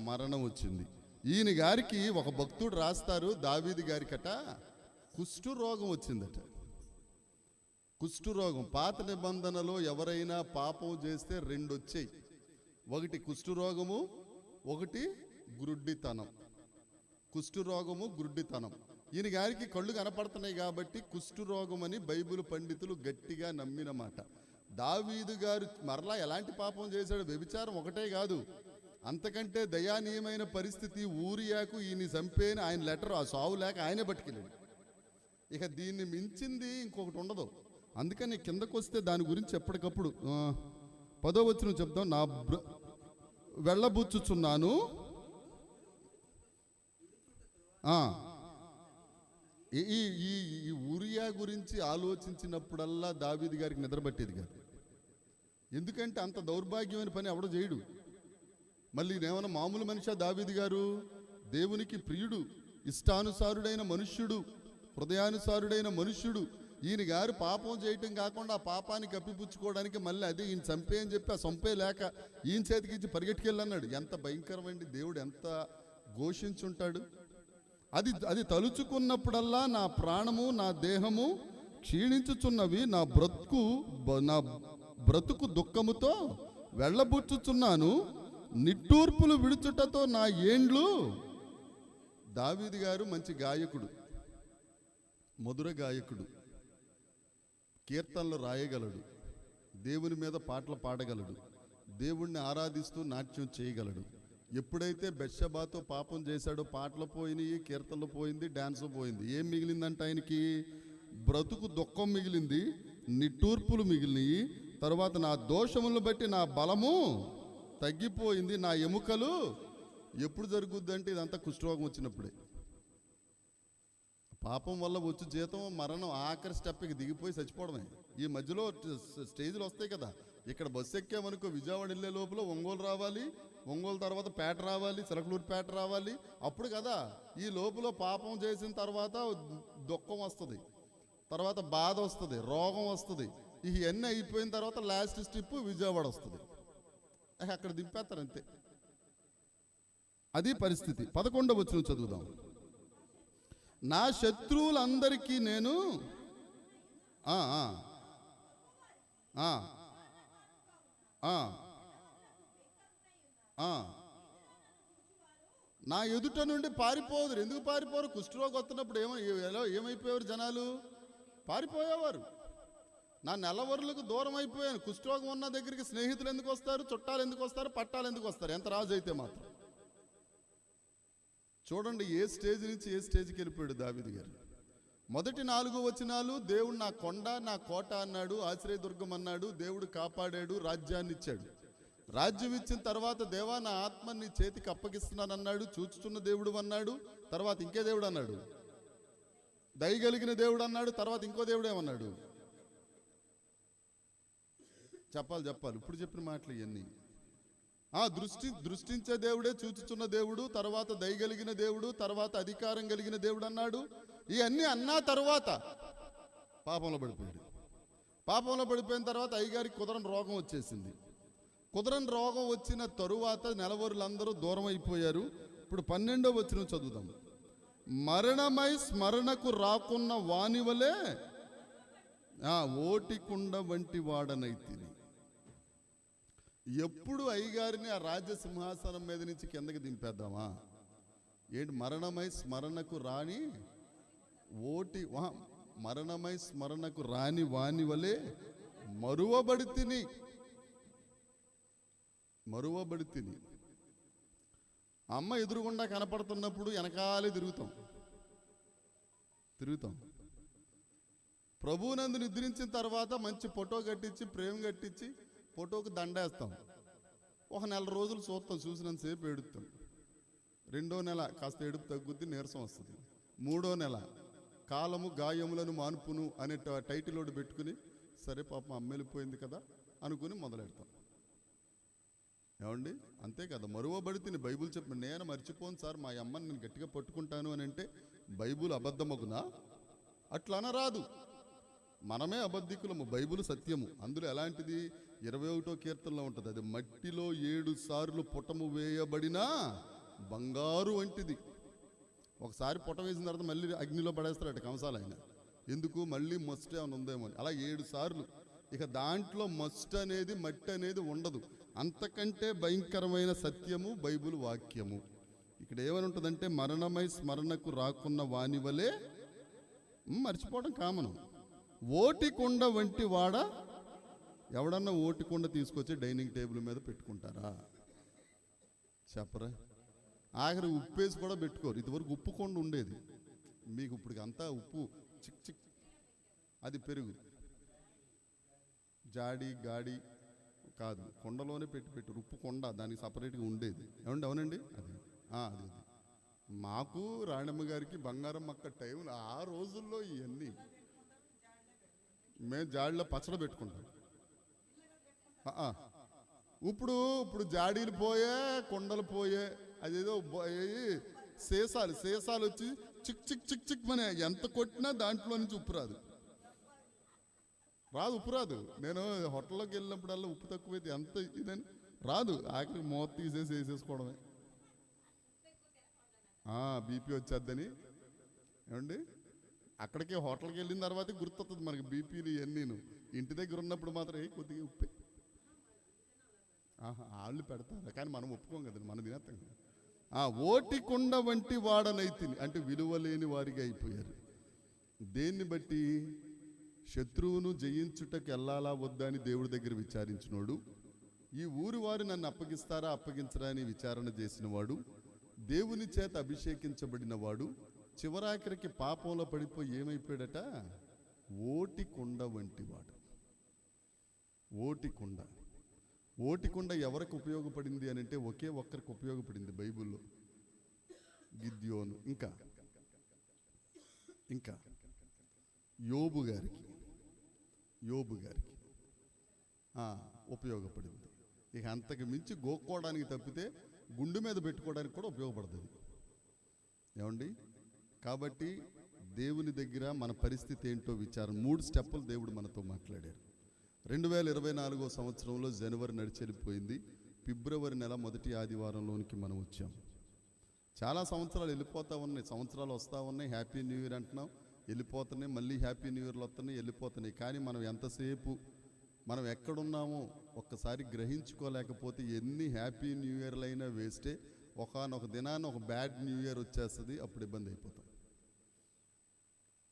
మరణం వచ్చింది. ఈయన గారికి ఒక భక్తుడు రాస్తారు, దావీదు గారికట కుష్టు రోగం వచ్చిందట. కుష్టు రోగం. పాత నిబంధనలో ఎవరైనా పాపం చేస్తే రెండు వచ్చాయి, ఒకటి కుష్టు రోగము, ఒకటి గురుడ్డితనం. కుష్టు రోగము, గురుడ్డితనం. ఈయన గారికి కళ్ళు కనపడుతున్నాయి కాబట్టి కుష్టు రోగం అని బైబిల్ పండితులు గట్టిగా నమ్మిన మాట. దావీదు గారు మరలా ఎలాంటి పాపం చేశాడు? వ్యభిచారం ఒకటే కాదు, అంతకంటే దయానీయమైన పరిస్థితి. ఊరియాకు ఈయన చంపేని ఆయన లెటర్, ఆ సావు లేక ఆయనే పట్టుకెళ్ళాడు. ఇక దీన్ని మించింది ఇంకొకటి ఉండదు. అందుకని కిందకు వస్తే దాని గురించి ఎప్పటికప్పుడు 10వ వచనం చెప్తాం. నా వెళ్ళబుచ్చుచున్నాను. ఈ ఊరియా గురించి ఆలోచించినప్పుడల్లా దావీదు గారికి నిద్రపట్టేది కాదు. ఎందుకంటే అంత దౌర్భాగ్యమైన పని ఎవడో చేయడు. మళ్ళీ నేమన్నా మామూలు మనిషి దావీదు గారు? దేవునికి ప్రియుడు, ఇష్టానుసారుడైన మనుష్యుడు, హృదయానుసారుడైన మనుష్యుడు. ఈయన గారు పాపం చేయటం కాకుండా ఆ పాపాన్ని కప్పిపుచ్చుకోవడానికి మళ్ళీ అదే ఈయన చంపే అని చెప్పి ఆ చంపే లేక ఈయన చేతికి ఇచ్చి పరిగెట్టుకెళ్ళన్నాడు. ఎంత భయంకరమండి! దేవుడు ఎంత ఘోషించుంటాడు. అది తలుచుకున్నప్పుడల్లా నా ప్రాణము, నా దేహము క్షీణించుచున్నవి. నా బ్రతుకు దుఃఖముతో వెళ్ళబుచ్చుచున్నాను. నిట్టూర్పులు విడుచుటతో నా ఏండ్లు. దావీదు గారు మంచి గాయకుడు, మధుర గాయకుడు, కీర్తనలు రాయగలడు, దేవుని మీద పాటలు పాడగలడు, దేవుణ్ణి ఆరాధిస్తూ నాట్యం చేయగలడు. ఎప్పుడైతే బెత్షెబాతో పాపం చేశాడో పాటలు పోయినాయి, కీర్తనలు పోయింది, డాన్స్ పోయింది. ఏం మిగిలిందంట ఆయనకి? బ్రతుకు దుఃఖం మిగిలింది, నిట్టూర్పులు మిగిలినాయి. తర్వాత నా దోషములను బట్టి నా బలము తగ్గిపోయింది, నా ఎముకలు. ఎప్పుడు జరుగుద్దంటే ఇదంతా కుష్ఠరోగం వచ్చినప్పుడే. పాపం వల్ల వచ్చి జీతం మరణం, ఆఖరి స్టెప్కి దిగిపోయి చచ్చిపోవడమే. ఈ మధ్యలో స్టేజ్లు వస్తాయి కదా. ఇక్కడ బస్సు ఎక్కామనుకో, విజయవాడ వెళ్ళే లోపల ఒంగోలు రావాలి, ఒంగోలు తర్వాత పేట రావాలి, చిలకలూరు పేట రావాలి. అప్పుడు కదా ఈ లోపల పాపం చేసిన తర్వాత దుఃఖం వస్తుంది, తర్వాత బాధ వస్తుంది, రోగం వస్తుంది. ఇవన్నీ అయిపోయిన తర్వాత లాస్ట్ స్టెప్ విజయవాడ వస్తుంది. అక్కడ దింపేస్తారు అంతే. అది పరిస్థితి. 11వ వచనం చదువుదాం. నా శత్రువులందరికీ నేను నా ఎదుట నుండి పారిపోదురు. ఎందుకు పారిపోరు? కుష్ఠరోగం వస్తున్నప్పుడు ఏమైపోయేవారు జనాలు? పారిపోయేవారు. నా నెలవరులకు దూరం అయిపోయాను. కుష్ఠరోగం ఉన్న దగ్గరికి స్నేహితులు ఎందుకు వస్తారు? చుట్టాలు ఎందుకు వస్తారు? పట్టాలు ఎందుకు వస్తారు? ఎంత రాజు అయితే మాత్రం. చూడండి ఏ స్టేజ్ నుంచి ఏ స్టేజ్కి వెళ్ళిపోయాడు దావీదు గారు. మొదటి 4 వచనాలు దేవుడు నా కొండ, నా కోట అన్నాడు, ఆశ్రయదుర్గం అన్నాడు, దేవుడు కాపాడాడు, రాజ్యాన్ని ఇచ్చాడు. రాజ్యం ఇచ్చిన తర్వాత దేవా నా ఆత్మ నీ చేతికి అప్పగిస్తున్నాను అన్నాడు, చూచుచున్న దేవుడు అన్నాడు. తర్వాత ఇంకే దేవుడు అన్నాడు, దయగలిగిన దేవుడు అన్నాడు. తర్వాత ఇంకో దేవుడు ఏమన్నాడు? చెప్పాలి. ఇప్పుడు చెప్పిన మాటలు ఇవన్నీ. దృష్టించే దేవుడే, చూచుచున్న దేవుడు, తర్వాత దయగలిగిన దేవుడు, తర్వాత అధికారం కలిగిన దేవుడు అన్నాడు. ఇవన్నీ అన్నా తర్వాత పాపంలో పడిపోయాడు. పాపంలో పడిపోయిన తర్వాత అయ్యగారికి కుదరని రోగం వచ్చేసింది. కుదరని రోగం వచ్చిన తరువాత నెలవరులందరూ దూరం అయిపోయారు. ఇప్పుడు 12వ వచనం చదువుదాం. మరణమై స్మరణకు రాకున్న వానివలే ఓటికుండ వంటి వాడనైతిని. ఎప్పుడు అయ్యగారిని ఆ రాజ్య సింహాసనం మీద నుంచి కిందకి దింపేద్దామా ఏంటి? మరణమై స్మరణకు రాని మరణమై స్మరణకు రాని వాని వలె మరువబడి తిని. మరువబడి తిని. అమ్మ ఎదురుగుండా కనపడుతున్నప్పుడు వెనకాలే తిరుగుతాం. ప్రభువునందు నిద్రించిన తర్వాత మంచి ఫోటో కట్టించి, ప్రేమ కట్టించి, ఫోటోకి దండేస్తాం. ఒక నెల రోజులు చూస్తాం, చూసినంతసేపు ఏడుస్తాం. 2వ నెల కాస్త ఏడుపు తగ్గుద్ది, నీరసం వస్తుంది. 3వ నెల కాలము గాయములను మాన్పును అనే టైటిల్ ఒకటి పెట్టుకుని, సరే పాపం అమ్మ వెళ్ళిపోయింది కదా అనుకుని మొదలెడతాం. ఏమండి, అంతే కదా. మరువబడి తిని బైబుల్ చెప్పి, నేను మర్చిపోను సార్, మా అమ్మని నేను గట్టిగా పట్టుకుంటాను అని అంటే బైబుల్ అబద్ధమగునా? అట్లా అనరాదు. మనమే అబద్ధికులము, బైబుల్ సత్యము. అందులో ఎలాంటిది? 21వ కీర్తనలో ఉంటుంది, అది మట్టిలో 7 సార్లు పుటము వేయబడినా బంగారు వంటిది. ఒకసారి పుట వేసిన తర్వాత మళ్ళీ అగ్నిలో పడేస్తారట కంసాలు ఆయన. ఎందుకు? మళ్ళీ మస్ట్ ఏమైనా ఉందేమో అని. అలా 7 సార్లు. ఇక దాంట్లో మస్ట్ అనేది, మట్టి అనేది ఉండదు. అంతకంటే భయంకరమైన సత్యము బైబుల్ వాక్యము. ఇక్కడ ఏమని ఉంటుందంటే, మరణమై స్మరణకు రాకున్న వాని వలె, మర్చిపోవడం కామను, ఓటికొండ వంటి వాడ. ఎవడన్నా ఓటికొండ తీసుకొచ్చి డైనింగ్ టేబుల్ మీద పెట్టుకుంటారా? చెప్పరా? ఆఖరి ఉప్పేసి కూడా పెట్టుకోరు. ఇదివరకు ఉప్పు కొండ ఉండేది, మీకు ఇప్పుడు అంతా ఉప్పు చిక్ చిక్, అది పెరుగు జాడి గాడి కాదు, కొండలోనే పెట్టారు. ఉప్పు కొండ దానికి సపరేట్గా ఉండేది. ఏమండి? అవునండి, అది అది మాకు రాణమ్మ గారికి బంగారం మక్క టైం. ఆ రోజుల్లో ఇవన్నీ మేము జాడిలో పచ్చడి పెట్టుకుంటాం. ఇప్పుడు జాడీలు పోయే, కొండలు పోయే, అదేదో సీసాలు వచ్చి చిక్ చిక్ చిక్ చిక్ మనే ఎంత కొట్టినా దాంట్లో నుంచి ఉప్పు రాదు. ఉప్పు రాదు. నేను హోటల్లోకి వెళ్ళినప్పుడల్లా ఉప్పు తక్కువైతే ఎంత ఇదని రాదు. ఆఖరికి మూత తీసేసి వేసేసుకోవడమే. బీపీ వచ్చేద్దని. ఏమండి, అక్కడికి హోటల్కి వెళ్ళిన తర్వాత గుర్తొస్తుంది మనకి బీపీలు ఇవన్నీను. ఇంటి దగ్గర ఉన్నప్పుడు మాత్రం కొద్దిగా ఉప్పే. వాళ్ళు పెడతారు, కానీ మనం ఒప్పుకోం కదండి, మనం తినేస్తాం కదా. ఓటికొండ వంటి వాడనైతిని అంటే విలువలేని వారిగా అయిపోయారు. దేన్ని బట్టి? శత్రువును జయించుటకు వెళ్ళాలా వద్దా అని దేవుడి దగ్గర విచారించినోడు, ఈ ఊరి వారు నన్ను అప్పగిస్తారా అప్పగించరా అని విచారణ చేసినవాడు, దేవుని చేత అభిషేకించబడిన వాడు, చివరాఖరికి పాపంలో పడిపోయి ఏమైపోయాడట? ఓటికొండ వంటి వాడు. ఓటికొండ ఎవరికి ఉపయోగపడింది అని అంటే ఒకే ఒక్కరికి ఉపయోగపడింది బైబిల్లో, గిద్యోను. ఇంకా యోబు గారికి ఉపయోగపడింది. ఇక అంతకు మించి గోక్కోవడానికి తప్పితే గుండు మీద పెట్టుకోవడానికి కూడా ఉపయోగపడుతుంది. ఏమండి, కాబట్టి దేవుని దగ్గర మన పరిస్థితి ఏంటో విచారం. 3 స్టెప్పులు దేవుడు మనతో మాట్లాడారు. 2024వ సంవత్సరంలో జనవరి నడిచెళ్ళిపోయింది. ఫిబ్రవరి నెల మొదటి ఆదివారంలోనికి మనం వచ్చాం. చాలా సంవత్సరాలు వెళ్ళిపోతూ ఉన్నాయి, సంవత్సరాలు వస్తూ ఉన్నాయి. హ్యాపీ న్యూ ఇయర్ అంటున్నాం, వెళ్ళిపోతున్నాయి. మళ్ళీ హ్యాపీ న్యూ ఇయర్లు వస్తున్నాయి, వెళ్ళిపోతున్నాయి. కానీ మనం ఎంతసేపు మనం ఎక్కడున్నామో ఒక్కసారి గ్రహించుకోలేకపోతే ఎన్ని హ్యాపీ న్యూ ఇయర్లు అయినా వేస్టే. ఒకనొక దినాన్ని ఒక బ్యాడ్ న్యూ ఇయర్ వచ్చేస్తుంది, అప్పుడు ఇబ్బంది అయిపోతాం.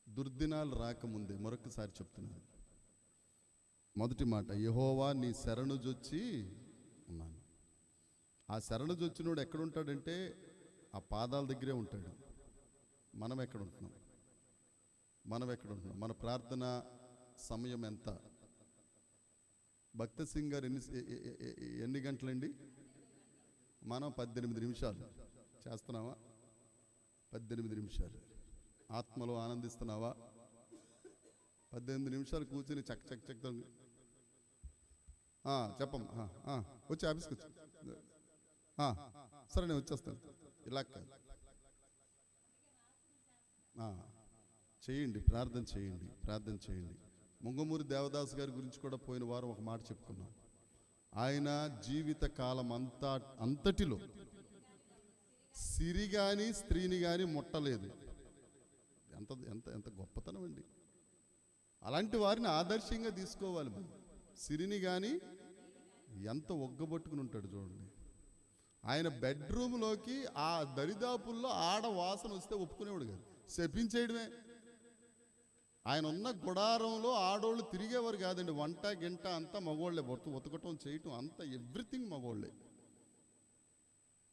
దుర్దినాలు రాకముందే మరొకసారి చెప్తున్నాను. మొదటి మాట, యెహోవా నీ శరణు జొచ్చి ఉన్నాను. ఆ శరణు జొచ్చినోడు ఎక్కడుంటాడంటే ఆ పాదాల దగ్గరే ఉంటాడు. మనం ఎక్కడ ఉంటున్నాం? మన ప్రార్థన సమయం ఎంత? భక్త సింగ్ గారు ఎన్ని గంటలండి? మనం 18 నిమిషాలు చేస్తున్నావా? 18 నిమిషాలు ఆత్మలో ఆనందిస్తున్నావా? 18 నిమిషాలు కూర్చుని చక్ చక్ చక్ చెప్పమ్మా, వచ్చి ఆఫీస్కి వచ్చి, సరే నేను వచ్చేస్తాను. ఇలా కాదు, చేయండి, ప్రార్థన చేయండి. ముంగమూరి దేవదాస్ గారి గురించి కూడా పోయిన వారం ఒక మాట చెప్పుకున్నాం. ఆయన జీవిత కాలం అంతటిలో సిరి కానీ స్త్రీని కానీ ముట్టలేదు. ఎంత ఎంత ఎంత గొప్పతనం అండి! అలాంటి వారిని ఆదర్శంగా తీసుకోవాలి మనం. సిరిని కానీ ఎంత ఒగ్గబట్టుకుని ఉంటాడు చూడండి. ఆయన బెడ్రూమ్లోకి ఆ దరిదాపుల్లో ఆడ వాసన వస్తే ఒప్పుకునేవాడు కాదు, శపించేయడమే. ఆయన ఉన్న గుడారంలో ఆడోళ్ళు తిరిగేవారు కాదండి. వంట గింట అంతా మగోళ్ళే, ఉతకటం చేయటం అంతా ఎవ్రీథింగ్ మగోళ్ళే.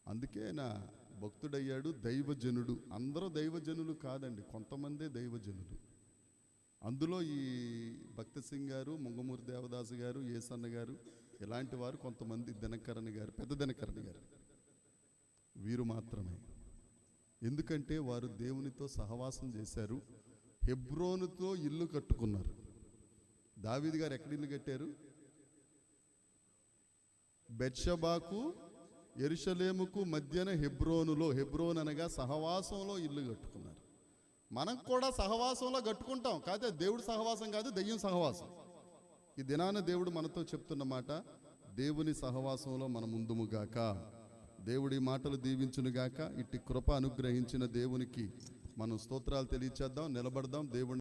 అందుకే ఆయన భక్తుడయ్యాడు, దైవజనుడు. అందరూ దైవజనులు కాదండి, కొంతమందే దైవజనులు. అందులో ఈ భక్త సింగ్ గారు, ముంగమూరి దేవదాసు గారు, ఏసన్న గారు, ఇలాంటి వారు కొంతమంది, దినకరణి గారు, పెద్ద దినకరణి గారు, వీరు మాత్రమే. ఎందుకంటే వారు దేవునితో సహవాసం చేశారు, హెబ్రోనుతో ఇల్లు కట్టుకున్నారు. దావీదు గారు ఎక్కడ ఇల్లు కట్టారు? బెత్షెబాకు యెరూషలేముకు మధ్యన హెబ్రోనులో, హెబ్రోన్ అనగా సహవాసంలో ఇల్లు కట్టుకున్నారు. మనం కూడా సహవాసంలో కట్టుకుంటాం, కాదే దేవుడు సహవాసం కాదు, దెయ్యం సహవాసం. ఈ దినాన దేవుడు మనతో చెప్తున్న మాట, దేవుని సహవాసంలో మనం ముందుముగాక. దేవుడి మాటలు దీవించునుగాక. ఇట్టి కృప అనుగ్రహించిన దేవునికి మనం స్తోత్రాలు తెలియచేద్దాం, నిలబడదాం. దేవుని